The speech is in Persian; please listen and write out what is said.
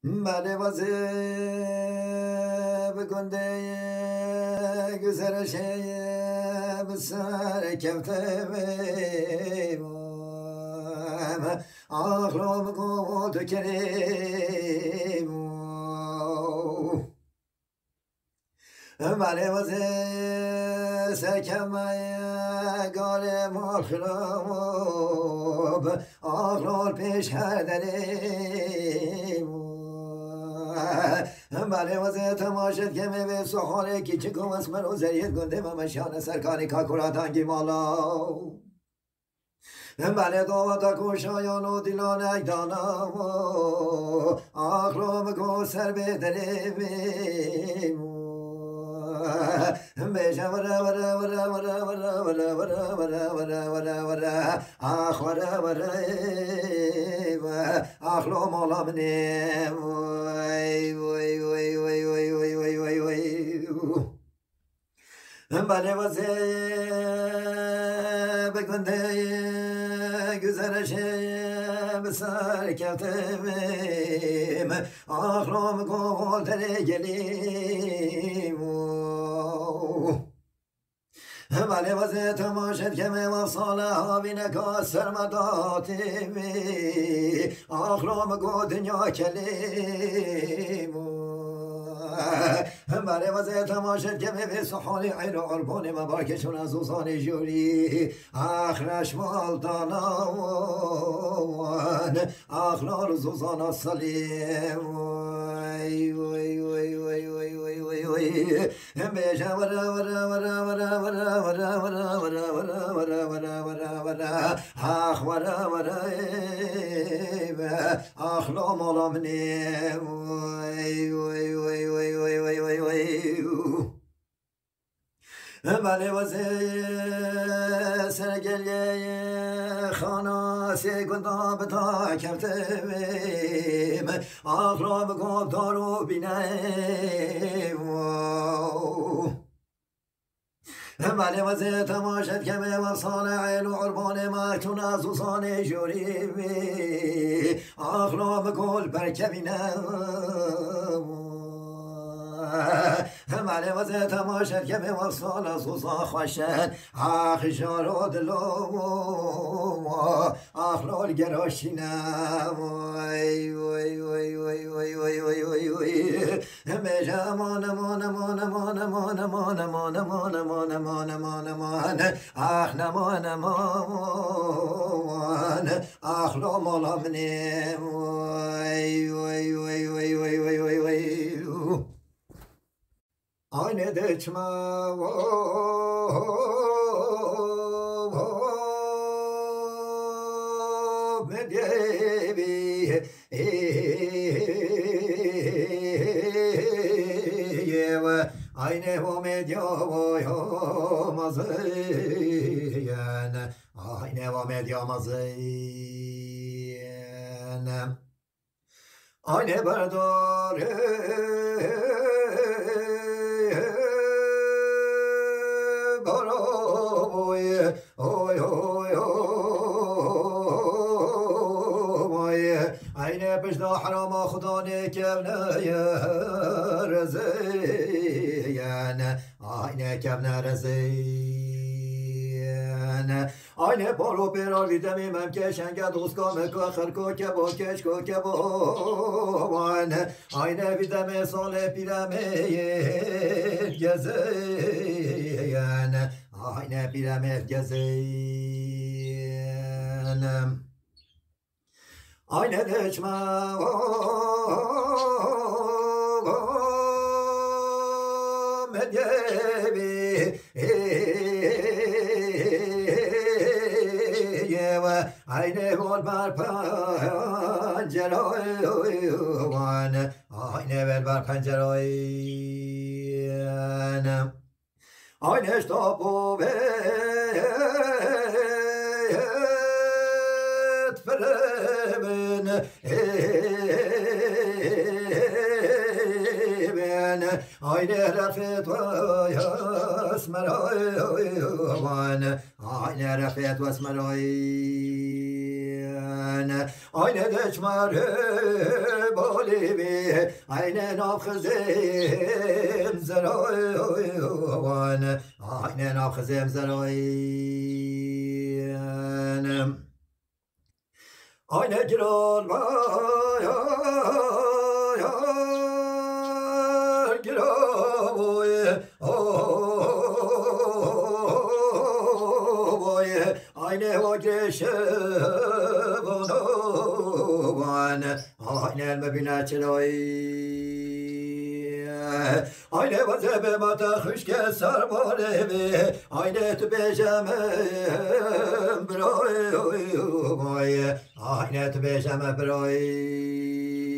بله وزه بگنده گذرشه بسر کفته بیمام آخرام گود کریم بله وزه سرکمه گال مخراب آخرار پیش هر دریم بله وزه تماشد که به سخانه کی چه گم اسمر و زریت گنده و مشان سرکانی کاکورات هنگی مالا بله داوتا کوشایان و دیلان اگدانا آخرام کو سر بهتره بیم بیشم ورا ورا ورا ورا ورا ورا ورا ورا ورا ورا ورا آخ ورا ورا آخلو مولا منیم وی وی وی وی وی وی وی وی وی بله وزه بگنده گذرشه بسر کفتیم آخلوم گل دره گلیم بله وزه تماشد که من ساله ها بینه که سرمداتیم آخلوم گل دنیا کلیم بله وزه تماشد که به سحالی عیر و عربان مبارکشون از اوزان جوری آخرش مالتانان آخرار زوزان سلیم وی وی وی وی وی وی وی وی بیشه ورا ورا ورا ورا ورا ورا ورا ورا ورا ورا ورا ورا ورا آخ ورا ورا آخ لا مالا منیم وی وی وی وی وی وی وی وی بله وزه سرگلیه خانا سی گندا بتا کرده بیم آخ را بگم دارو بینیم بله وزه تماشد که به وصال عیل و عربان مکتون از اوزان جوری بی آخ را بگل برکبینم بله وزه تماشد که به وصال از اوزان خوشد آخ جارو دلو آخ رال گراشینم وی وی وی وی وی وی وی وی وی میشه مان مان مان مان مان مان مان مان مان مان مان مان آخ نمان مان آخ لا مالا منیم وی وی وی وی وی وی وی وی aynı deçme medyevi aynı o medyamazıyen aynı o medyamazıyen aynı berdare oy oy oy aynı pişta harama xuda ne kevne rezeyen aynı kevne rezeyen aynı polo peral videmi memkeşenge doskame kaxır kokebo keş kokebo aynı videmi sale piremeyen gezeyen aynı piramit gezeyen aynı deçme medyevi aynı bol bar penceroy aynı bel bar penceroy aynı stopu vet fremen aynı rafet ve esmeroy aynı rafet ve esmeroy aynı deçmer bolivi aynen afkızım zeroyan aynen afkızım zeroyan aynen giral Ayne o geçe bana ayne mebine çeloy ayne vazebe mata hışke sarmore ayne tübeşemem broy ayne tübeşemem broy